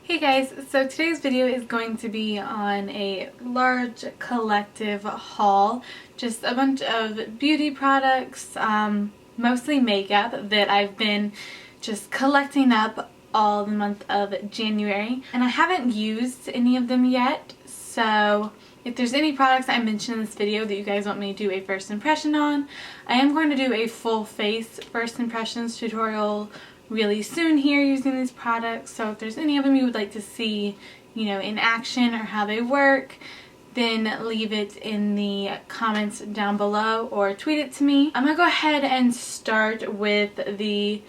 Hey guys, so today's video is going to be on a large collective haul. Just a bunch of beauty products, mostly makeup that I've been just collecting up all the month of January. And I haven't used any of them yet, so if there's any products I mention in this video that you guys want me to do a first impression on, I am going to do a full face first impressions tutorial really soon here using these products. So if there's any of them you would like to see, in action or how they work, then leave it in the comments down below or tweet it to me. I'm gonna go ahead and start with the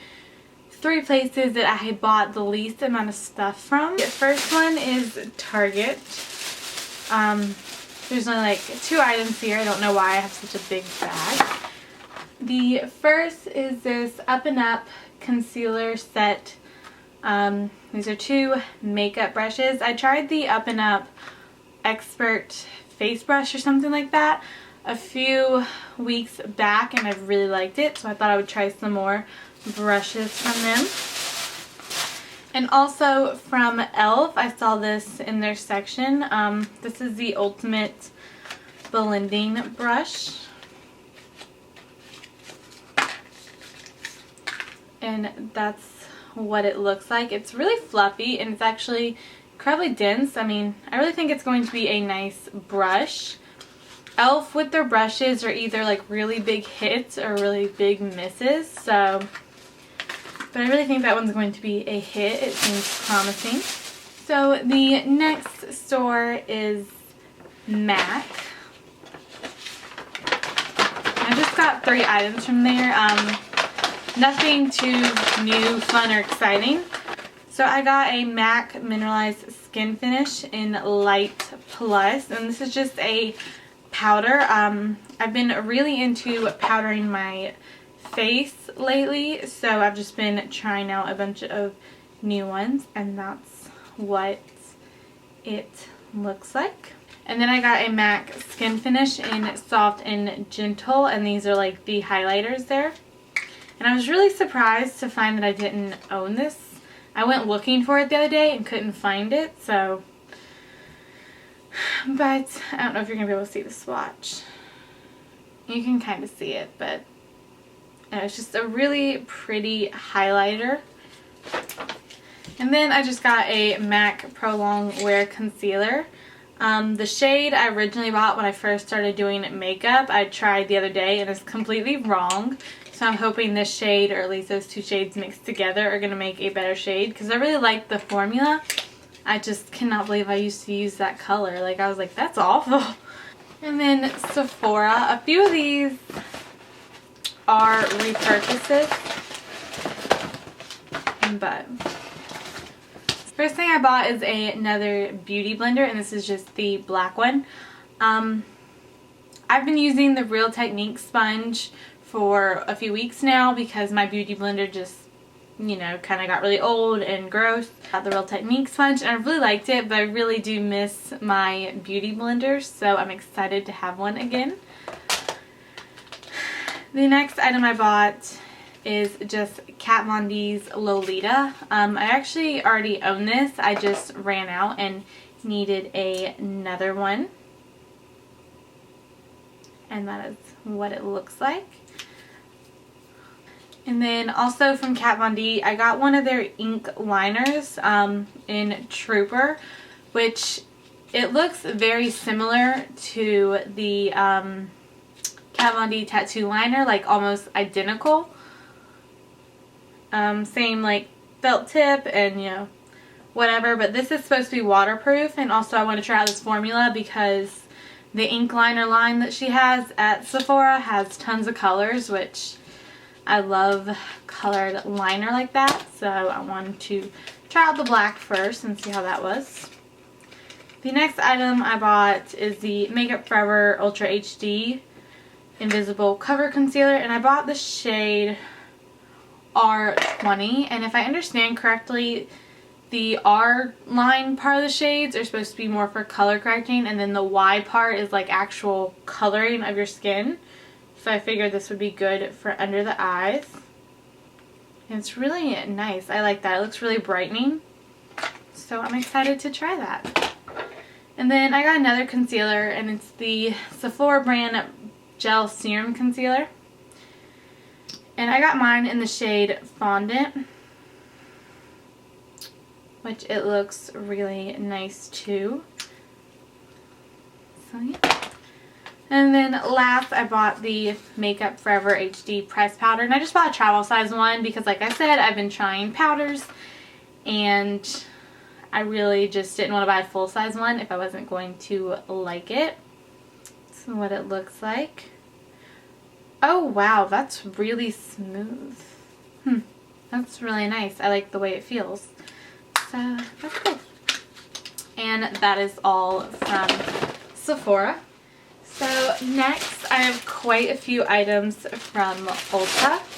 three places that I had bought the least amount of stuff from. The first one is Target. There's only like 2 items here. I don't know why I have such a big bag. The first is this Up and Up concealer set. These are 2 makeup brushes. I tried the Up and Up Expert face brush or something like that a few weeks back and I really liked it, so I thought I would try some more brushes from them. And also from e.l.f. I saw this in their section. This is the Ultimate Blending Brush. And that's what it looks like. It's really fluffy and it's actually incredibly dense. I mean, I really think it's going to be a nice brush. e.l.f. with their brushes are either like really big hits or really big misses. But I really think that one's going to be a hit. It seems promising. So the next store is MAC. I just got 3 items from there. Nothing too new, fun, or exciting. So I got a MAC Mineralized Skin Finish in Light Plus, and this is just a powder. I've been really into powdering my face lately, so I've just been trying out a bunch of new ones, and that's what it looks like. And then I got a MAC Skin Finish in Soft and Gentle, and these are like the highlighters there. And I was really surprised to find that I didn't own this. I went looking for it the other day and couldn't find it, so. But I don't know if you're going to be able to see the swatch. You can kind of see it, but it's just a really pretty highlighter. And then I just got a MAC Pro Long Wear Concealer. The shade I originally bought when I first started doing makeup, I tried the other day and it's completely wrong. So I'm hoping this shade, or at least those 2 shades mixed together, are going to make a better shade. Because I really like the formula. I just cannot believe I used to use that color. Like, I was like, that's awful. And then Sephora. A few of these are repurchases. But first thing I bought is another beauty blender. And this is just the black one. I've been using the Real Technique sponge for a few weeks now because my beauty blender just, kind of got really old and gross. Got the Real Technique sponge and I really liked it, but I really do miss my beauty blenders, so I'm excited to have one again. The next item I bought is just Kat Von D's Lolita. I actually already own this. I just ran out and needed another one. And that is what it looks like. And then also from Kat Von D, I got one of their ink liners in Trooper, which it looks very similar to the Kat Von D tattoo liner, like almost identical. Same like felt tip and whatever, but this is supposed to be waterproof, and also I want to try out this formula because the ink liner line that she has at Sephora has tons of colors, which I love colored liner like that, so I wanted to try out the black first and see how that was. The next item I bought is the Makeup Forever Ultra HD Invisible Cover Concealer, and I bought the shade R20, and if I understand correctly, the R line part of the shades are supposed to be more for color correcting, and then the Y part is like actual coloring of your skin. So I figured this would be good for under the eyes. And it's really nice. I like that. It looks really brightening. So I'm excited to try that. And then I got another concealer, and it's the Sephora brand Gel Serum Concealer. And I got mine in the shade Fondant, which it looks really nice too. So yeah. And then last, I bought the Makeup Forever HD Press Powder. And I just bought a travel size one because, like I said, I've been trying powders. And I really just didn't want to buy a full size one if I wasn't going to like it. This is what it looks like. Oh wow, that's really smooth. That's really nice. I like the way it feels. So that's good. And that is all from Sephora. So next, I have quite a few items from Ulta.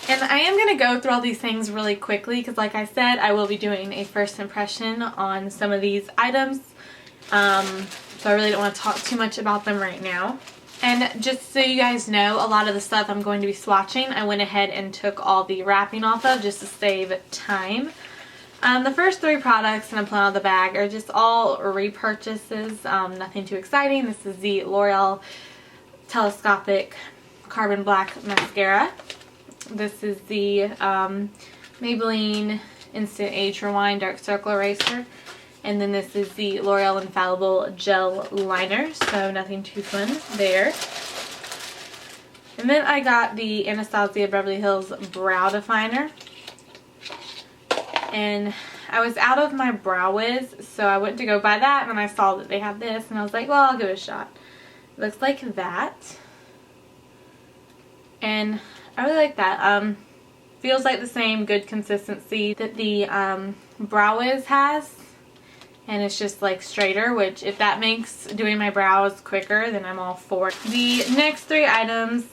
And I am going to go through all these things really quickly because, like I said, I will be doing a first impression on some of these items. So I really don't want to talk too much about them right now. And just so you guys know, a lot of the stuff I'm going to be swatching, I went ahead and took all the wrapping off of just to save time. The first three products that I'm pulling out of the bag are just all repurchases, nothing too exciting. This is the L'Oreal Telescopic Carbon Black Mascara. This is the Maybelline Instant Age Rewind Dark Circle Eraser. And then this is the L'Oreal Infallible Gel Liner, so nothing too fun there. And then I got the Anastasia Beverly Hills Brow Definer. And I was out of my Brow Wiz, so I went to go buy that, and I saw that they had this, and I was like, well, I'll give it a shot. It looks like that. And I really like that. Feels like the same good consistency that the Brow Wiz has. And it's just like straighter, which if that makes doing my brows quicker, then I'm all for it. The next three items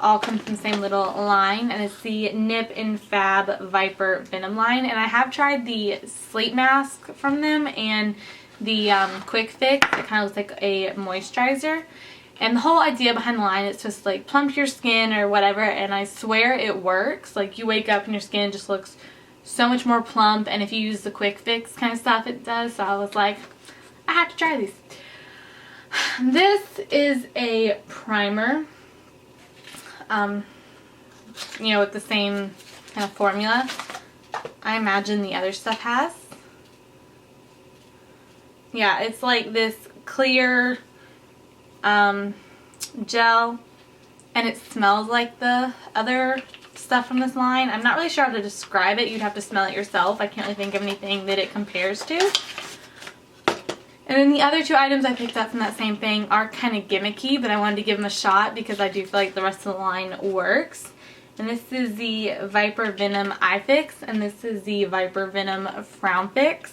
all come from the same little line, and it's the Nip and Fab Viper Venom line. And I have tried the sleep mask from them and the Quick Fix. It kind of looks like a moisturizer. And the whole idea behind the line is just like plump your skin or whatever, and I swear it works. Like you wake up and your skin just looks so much more plump, and if you use the Quick Fix kind of stuff, it does. So I was like, I have to try these. This is a primer, you know, with the same kind of formula I imagine the other stuff has. Yeah, it's like this clear gel, and it smells like the other stuff from this line. I'm not really sure how to describe it. You'd have to smell it yourself. I can't really think of anything that it compares to. And then the other two items I picked up from that same thing are kind of gimmicky, but I wanted to give them a shot because I do feel like the rest of the line works. And this is the Viper Venom Eye Fix, and this is the Viper Venom Frown Fix.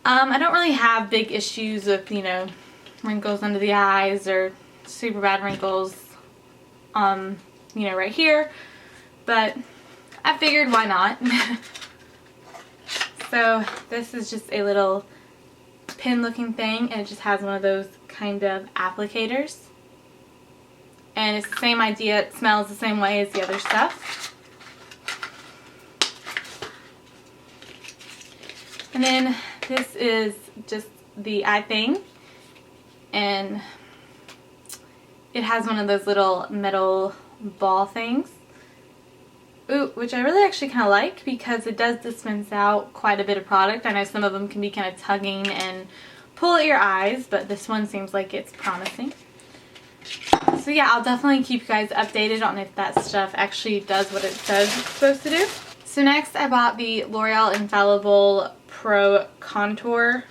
I don't really have big issues with, you know, wrinkles under the eyes or super bad wrinkles, you know, right here. But I figured why not. So this is just a little pin looking thing, and it just has one of those kind of applicators. And it's the same idea. It smells the same way as the other stuff. And then this is just the eye thing. And it has one of those little metal ball things. Ooh, which I really actually kind of like because it does dispense out quite a bit of product. I know some of them can be kind of tugging and pull at your eyes, but this one seems like it's promising. So yeah, I'll definitely keep you guys updated on if that stuff actually does what it says it's supposed to do. So next I bought the L'Oreal Infallible Pro Contour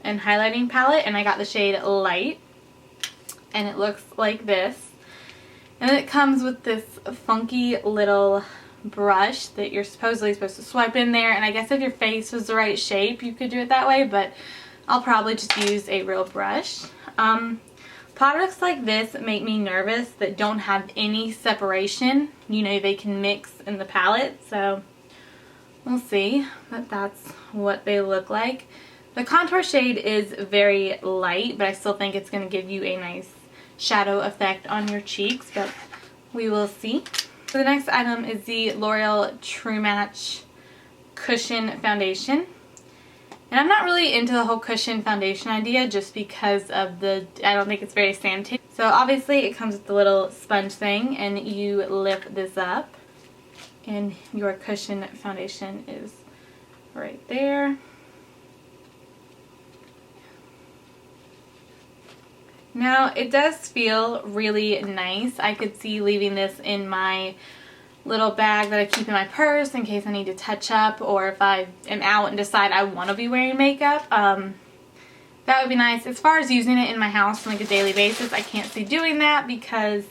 and Highlighting Palette, and I got the shade Light. And it looks like this. And it comes with this funky little brush that you're supposedly supposed to swipe in there, and I guess if your face was the right shape you could do it that way, but I'll probably just use a real brush. Products like this make me nervous that don't have any separation. You know, they can mix in the palette, so we'll see, but that's what they look like. The contour shade is very light, but I still think it's going to give you a nice shadow effect on your cheeks, but we will see. So the next item is the L'Oreal True Match cushion foundation. And I'm not really into the whole cushion foundation idea just because of I don't think it's very sanitary. So obviously it comes with the little sponge thing, and you lift this up and your cushion foundation is right there. Now it does feel really nice. I could see leaving this in my little bag that I keep in my purse in case I need to touch up, or if I am out and decide I want to be wearing makeup. That would be nice. As far as using it in my house on like a daily basis, I can't see doing that because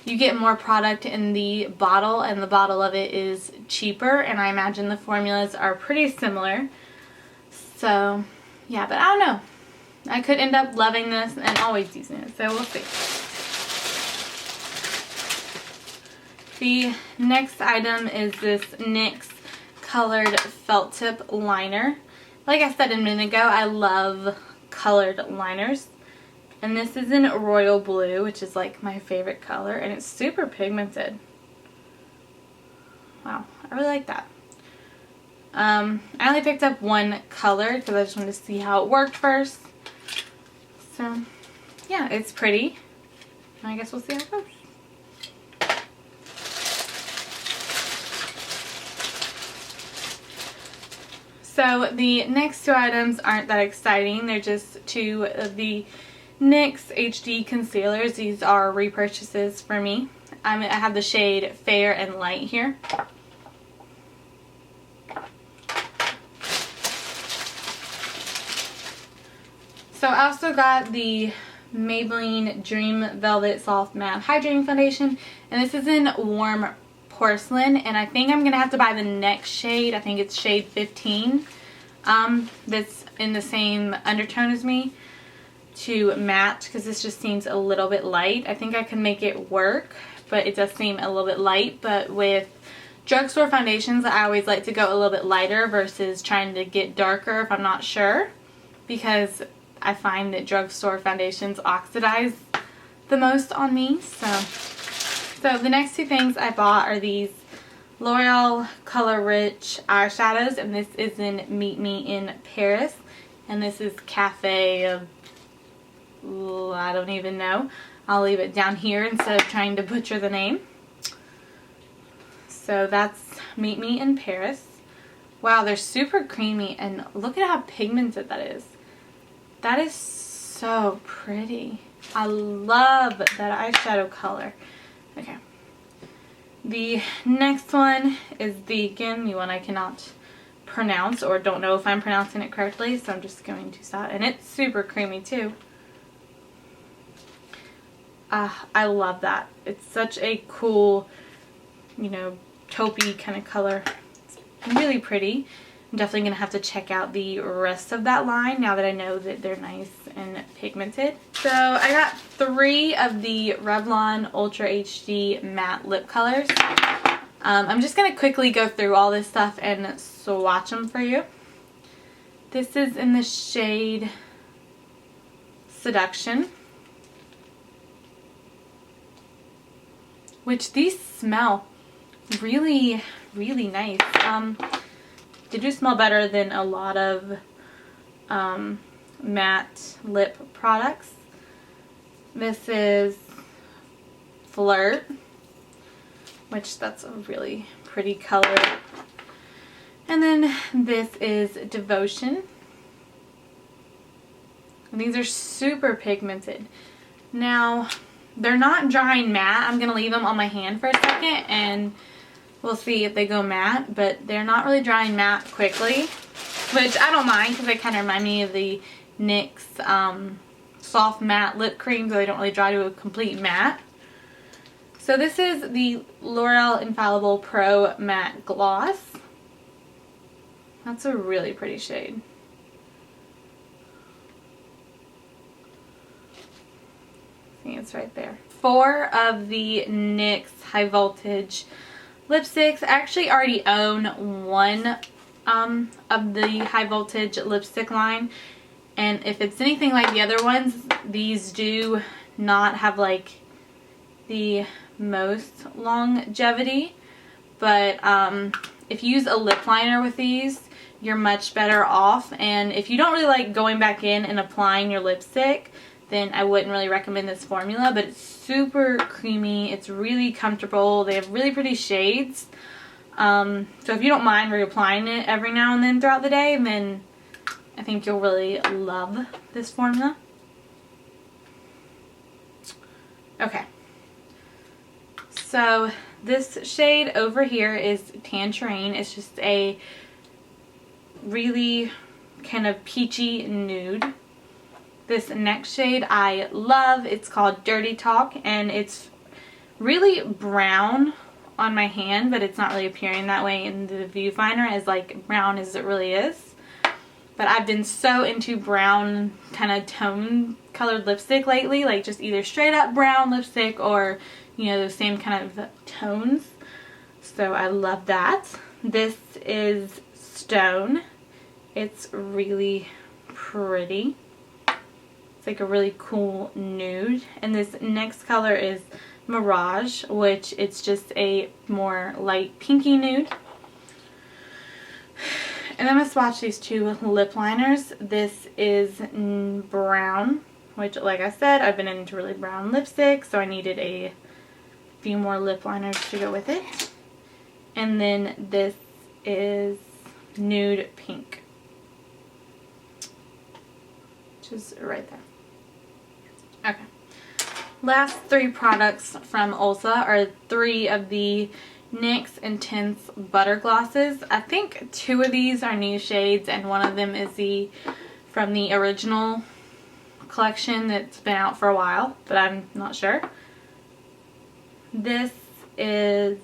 you get more product in the bottle, and the bottle of it is cheaper, and I imagine the formulas are pretty similar. So yeah, but I don't know. I could end up loving this and always using it, so we'll see. The next item is this NYX colored felt tip liner. Like I said a minute ago, I love colored liners. And this is in royal blue, which is like my favorite color, and it's super pigmented. Wow, I really like that. I only picked up one color because I just wanted to see how it worked first. So yeah, it's pretty. I guess we'll see how it goes. So the next two items aren't that exciting. They're just two of the NYX HD concealers. These are repurchases for me. I have the shade Fair and Light here. So I also got the Maybelline Dream Velvet Soft Matte Hydrating Foundation, and this is in Warm Porcelain, and I think I'm gonna have to buy the next shade. I think it's shade 15, that's in the same undertone as me, to match, because this just seems a little bit light. I think I can make it work, but it does seem a little bit light. But with drugstore foundations, I always like to go a little bit lighter versus trying to get darker if I'm not sure, because I find that drugstore foundations oxidize the most on me. So the next two things I bought are these L'Oreal Color Rich eyeshadows, and this is in Meet Me in Paris, and this is Cafe of, I don't even know. I'll leave it down here instead of trying to butcher the name. So that's Meet Me in Paris. Wow, they're super creamy, and look at how pigmented that is. That is so pretty. I love that eyeshadow color. Okay. The next one is the one I cannot pronounce, or don't know if I'm pronouncing it correctly, so I'm just going to stop. And it's super creamy too. I love that. It's such a cool, you know, taupey kind of color. It's really pretty. I'm definitely going to have to check out the rest of that line now that I know that they're nice and pigmented. So I got 3 of the Revlon Ultra HD matte lip colors. I'm just going to quickly go through all this stuff and swatch them for you. This is in the shade Seduction, which these smell really, really nice. They do smell better than a lot of matte lip products. This is Flirt, which that's a really pretty color. And then this is Devotion. And these are super pigmented. Now, they're not drying matte. I'm going to leave them on my hand for a second and we'll see if they go matte, but they're not really drying matte quickly, which I don't mind because they kind of remind me of the NYX soft matte lip creams, so they don't really dry to a complete matte. So this is the L'Oreal Infallible Pro Matte Gloss. That's a really pretty shade. See, it's right there. 4 of the NYX High Voltage lipsticks. I actually already own one of the High Voltage lipstick line, and if it's anything like the other ones, these do not have like the most longevity, but if you use a lip liner with these, you're much better off. And if you don't really like going back in and applying your lipstick, then I wouldn't really recommend this formula. But it's super creamy. It's really comfortable. They have really pretty shades. So if you don't mind reapplying it every now and then throughout the day, then I think you'll really love this formula. Okay. So this shade over here is Tangerine. It's just a really kind of peachy nude. This next shade I love. It's called Dirty Talk, and it's really brown on my hand, but it's not really appearing that way in the viewfinder as like brown as it really is. But I've been so into brown kind of tone colored lipstick lately, like just either straight up brown lipstick or, you know, those same kind of tones. So I love that. This is Stone. It's really pretty. It's like a really cool nude. And this next color is Mirage, which it's just a more light pinky nude. And I'm going to swatch these two lip liners. This is brown, which, like I said, I've been into really brown lipstick, so I needed a few more lip liners to go with it. And then this is Nude Pink, which is right there. Okay. Last three products from Ulta are three of the NYX Intense Butter Glosses. I think two of these are new shades and one of them is from the original collection that's been out for a while, but I'm not sure. This is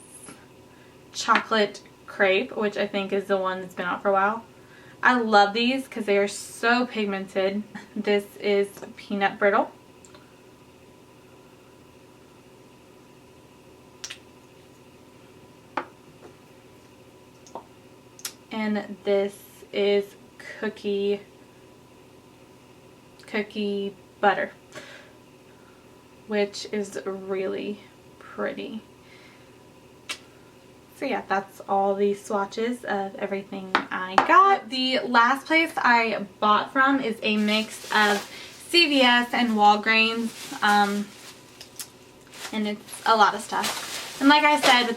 Chocolate Crepe, which I think is the one that's been out for a while. I love these because they are so pigmented. This is Peanut Brittle. And this is Cookie Butter, which is really pretty. So yeah, that's all the swatches of everything I got. The last place I bought from is a mix of CVS and Walgreens, and it's a lot of stuff. And like I said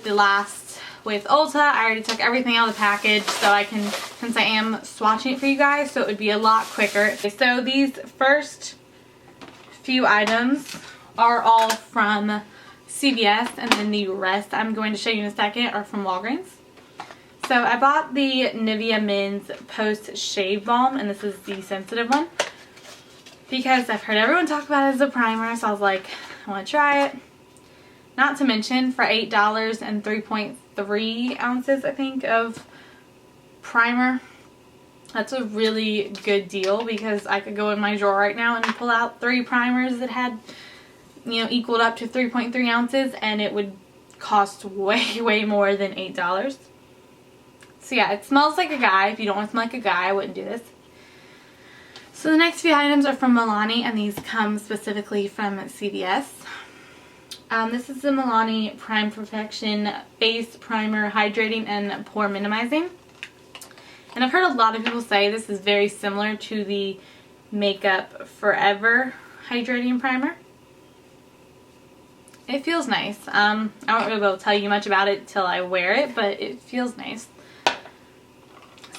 with Ulta, I already took everything out of the package so I can, since I am swatching it for you guys, so it would be a lot quicker. Okay, so these first few items are all from CVS, and then the rest I'm going to show you in a second are from Walgreens. So I bought the Nivea Men's Post Shave Balm, and this is the sensitive one, because I've heard everyone talk about it as a primer, so I was like, I want to try it. Not to mention, for $8 and 3.3 ounces, I think, of primer, that's a really good deal, because I could go in my drawer right now and pull out 3 primers that had, you know, equaled up to 3.3 ounces, and it would cost way more than $8. So yeah, it smells like a guy. If you don't want to smell like a guy, I wouldn't do this. So the next few items are from Milani, and these come specifically from CVS. This is the Milani Prime Perfection Face Primer, Hydrating and Pore Minimizing. And I've heard a lot of people say this is very similar to the Makeup Forever Hydrating Primer. It feels nice. I won't really be able to tell you much about it till I wear it, but it feels nice.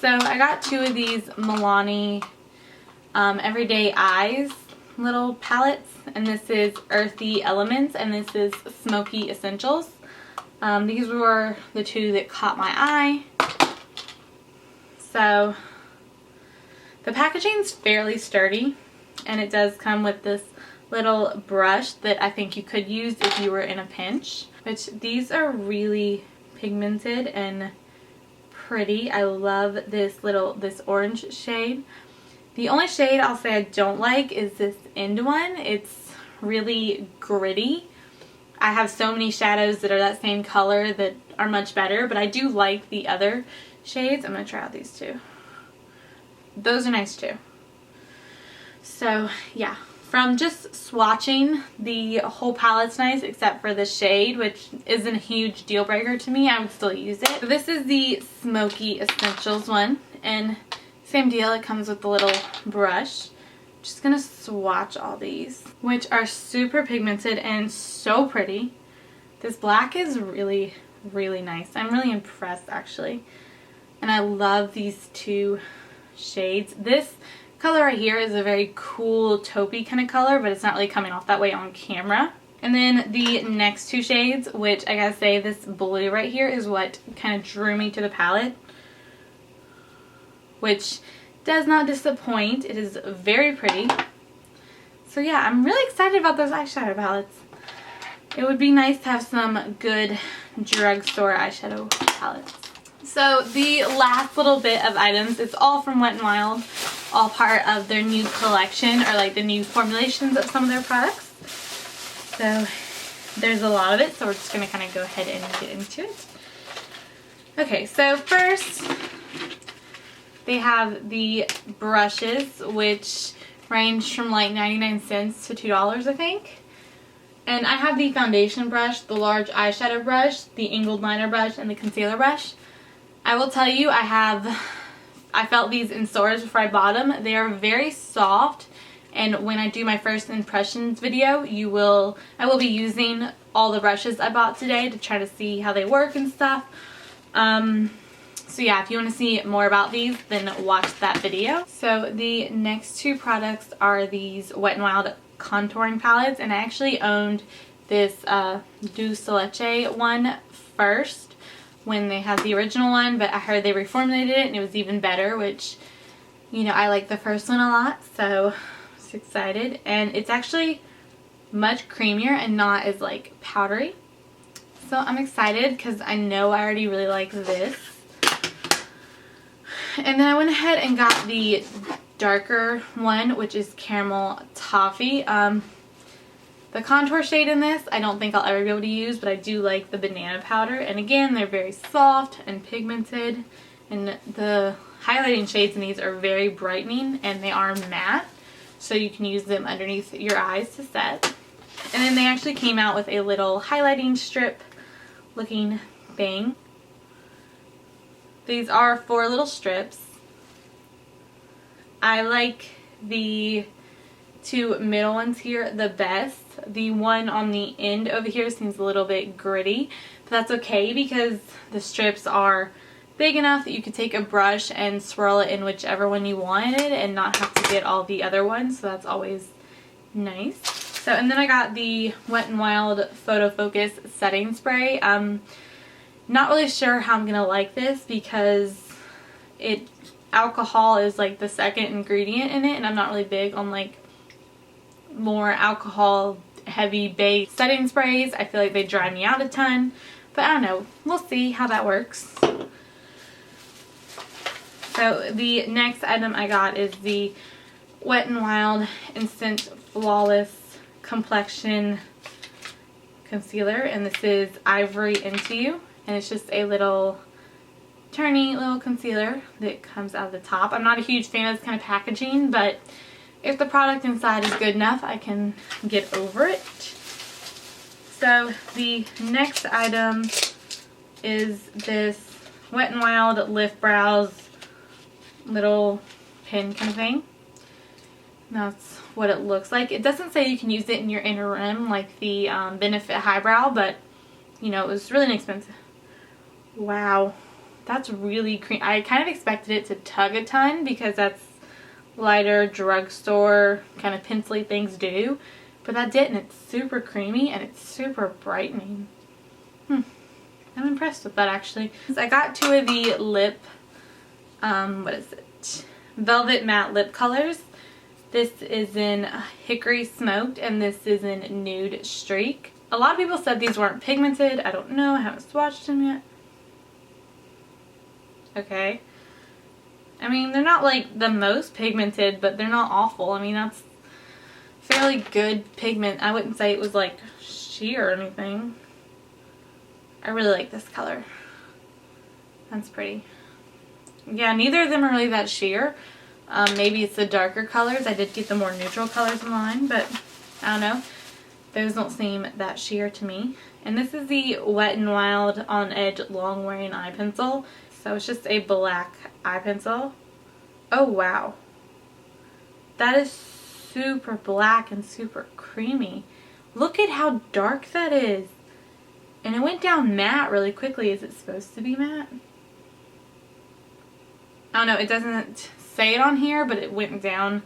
So I got 2 of these Milani Everyday Eyes little palettes, and this is Earthy Elements and this is Smoky Essentials. These were the 2 that caught my eye. So the packaging's fairly sturdy, and it does come with this little brush that I think you could use if you were in a pinch. Which these are really pigmented and pretty. I love this orange shade. The only shade I'll say I don't like is this end one. It's really gritty. I have so many shadows that are that same color that are much better, but I do like the other shades. I'm going to try out these 2. Those are nice too. So yeah, From just swatching, the whole palette's nice except for the shade, which isn't a huge deal breaker to me. I would still use it. So this is the Smoky Essentials one, and same deal, it comes with a little brush. Just gonna swatch all these, which are super pigmented and so pretty. This black is really, really nice. I'm really impressed actually. And I love these two shades. This color right here is a very cool taupey kind of color, but it's not really coming off that way on camera. And then the next two shades, which I gotta say, this blue right here is what kind of drew me to the palette, which does not disappoint. It is very pretty. So yeah, I'm really excited about those eyeshadow palettes. It would be nice to have some good drugstore eyeshadow palettes. So the last little bit of items, it's all from Wet n Wild, all part of their new collection, or like the new formulations of some of their products. So there's a lot of it, so we're just going to kind of go ahead and get into it. Okay, so first they have the brushes, which range from like 99 cents to $2, I think. And I have the foundation brush, the large eyeshadow brush, the angled liner brush, and the concealer brush. I will tell you, I felt these in stores before I bought them. They are very soft, and when I do my first impressions video, I will be using all the brushes I bought today to try to see how they work and stuff. So yeah, if you want to see more about these, then watch that video. So the next two products are these Wet n Wild contouring palettes, and I actually owned this Dulce Leche one first when they had the original one, but I heard they reformulated it and it was even better, which, you know, I like the first one a lot, so I was excited. And it's actually much creamier and not as like powdery, so I'm excited because I know I already really like this. And then I went ahead and got the darker one, which is Caramel Toffee. The contour shade in this, I don't think I'll ever be able to use, but I do like the banana powder. And again, they're very soft and pigmented, and the highlighting shades in these are very brightening, and they are matte, so you can use them underneath your eyes to set. And then they actually came out with a little highlighting strip looking thing. These are 4 little strips. I like the 2 middle ones here the best. The one on the end over here seems a little bit gritty, but that's okay because the strips are big enough that you could take a brush and swirl it in whichever one you wanted and not have to get all the other ones, so that's always nice. So, and then I got the Wet n Wild Photo Focus setting spray. Not really sure how I'm gonna like this because alcohol is like the second ingredient in it, and I'm not really big on like more alcohol heavy base setting sprays. I feel like they dry me out a ton, but I don't know, we'll see how that works. So the next item I got is the Wet n Wild Instant Flawless Complexion Concealer, and this is Ivory Into You, and it's just a little turny little concealer that comes out of the top. I'm not a huge fan of this kind of packaging, but if the product inside is good enough, I can get over it. So the next item is this Wet n Wild Lift Brows little pin kind of thing. That's what it looks like. It doesn't say you can use it in your inner rim like the Benefit Highbrow, but you know, it was really inexpensive. Wow, that's really creamy. I kind of expected it to tug a ton because that's lighter drugstore kind of pencily things do, but that didn't. It's super creamy and it's super brightening. I'm impressed with that actually. So I got 2 of the lip, what is it? Velvet Matte Lip Colors. This is in Hickory Smoked and this is in Nude Streak. A lot of people said these weren't pigmented. I don't know. I haven't swatched them yet. Okay. I mean, they're not like the most pigmented, but they're not awful. I mean, that's fairly good pigment. I wouldn't say it was like sheer or anything. I really like this color. That's pretty. Yeah, neither of them are really that sheer, Maybe it's the darker colors. I did get the more neutral colors in mine, but I don't know. Those don't seem that sheer to me. And this is the Wet n Wild On Edge Long Wearing Eye Pencil. So it's just a black eye pencil. Oh wow. That is super black and super creamy. Look at how dark that is. And it went down matte really quickly. Is it supposed to be matte? I don't know. It doesn't say it on here, but it went down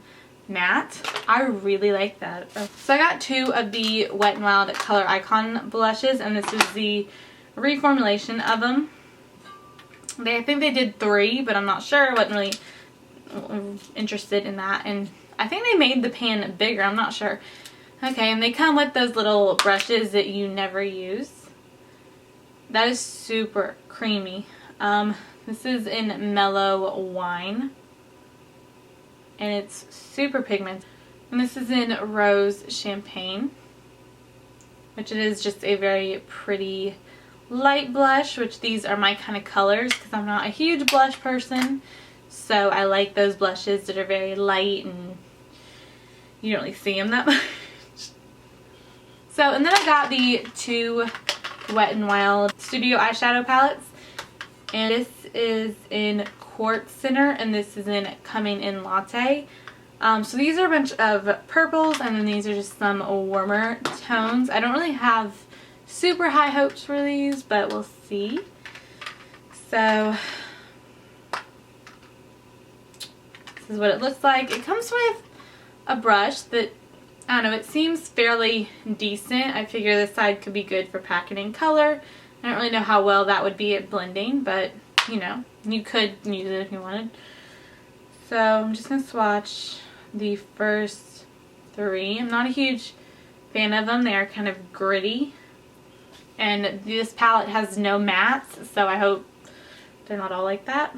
matte. I really like that. So I got 2 of the Wet n Wild Color Icon blushes, and this is the reformulation of them. I think they did 3, but I'm not sure. I wasn't really interested in that, and I think they made the pan bigger. I'm not sure. Okay, and they come with those little brushes that you never use. That is super creamy. This is in Mellow Wine, and it's super pigmented. And this is in Rose Champagne, which it is just a very pretty light blush, which these are my kind of colors because I'm not a huge blush person. So I like those blushes that are very light and you don't really see them that much. So, and then I got the 2 Wet n Wild Studio eyeshadow palettes. And this is in Quartz Center, and this is in Coming in Latte. So these are a bunch of purples, and then these are just some warmer tones. I don't really have super high hopes for these, but we'll see. So this is what it looks like. It comes with a brush that, I don't know, it seems fairly decent. I figure this side could be good for packing in color. I don't really know how well that would be at blending, but you know, you could use it if you wanted. So I'm just going to swatch the first 3. I'm not a huge fan of them. They are kind of gritty. And this palette has no mattes, so I hope they're not all like that.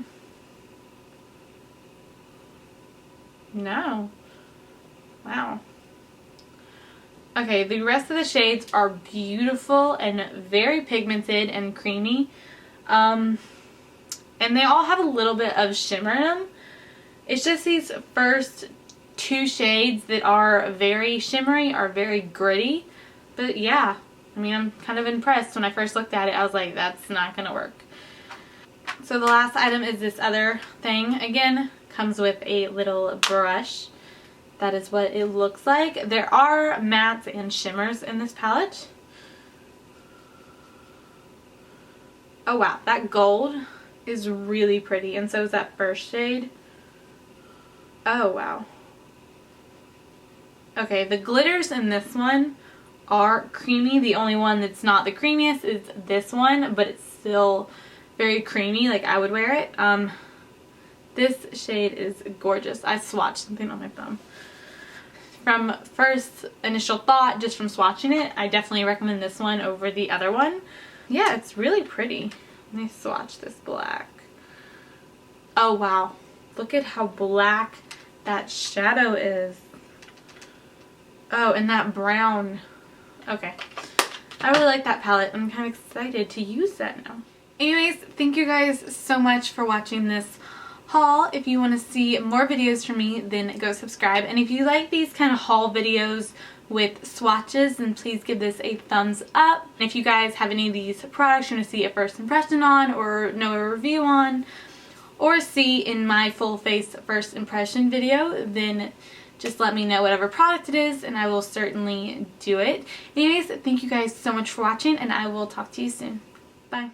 No. Wow. Okay, the rest of the shades are beautiful and very pigmented and creamy. And they all have a little bit of shimmer in them. It's just these first 2 shades that are very shimmery, are very gritty. But yeah, I mean, I'm kind of impressed. When I first looked at it, I was like, that's not going to work. So the last item is this other thing. Again, comes with a little brush. That is what it looks like. There are mattes and shimmers in this palette. Oh wow, that gold is really pretty, and so is that first shade. Oh wow. Okay, the glitters in this one are creamy. The only one that's not the creamiest is this one, but it's still very creamy, like I would wear it. This shade is gorgeous. I swatched something on my thumb. From first initial thought, just from swatching it, I definitely recommend this one over the other one. Yeah, it's really pretty. Let me swatch this black. Oh wow, look at how black that shadow is. Oh, and that brown. Okay, I really like that palette. I'm kind of excited to use that now. Anyways, thank you guys so much for watching this haul. If you want to see more videos from me, then go subscribe. And if you like these kind of haul videos with swatches, then please give this a thumbs up. And if you guys have any of these products you want to see a first impression on, or know a review on, or see in my full face first impression video, then just let me know whatever product it is and I will certainly do it. Anyways, thank you guys so much for watching, and I will talk to you soon. Bye.